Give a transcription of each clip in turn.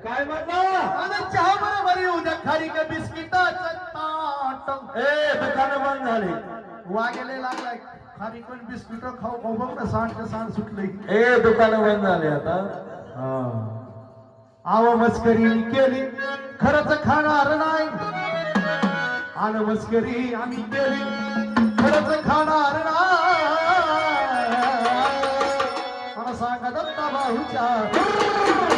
काय म्हणला चहा बरोबर उद्या खारी का बिस्किटाचं ताट दुकानं बंद झाली वागेले लागलाय खारी पण बिस्किट खाऊ खाऊ बघ ना सांड सुटले दुकानं बंद झाली आता आव मस्करी केली खरंच खाणार नाही आन मस्करी आम्ही केली खरंच खाणार नाही मला सांगा दत्ता भाऊच्या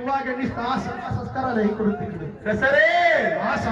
वाघ असंच करायला इकडून तिकडे कसं रे असा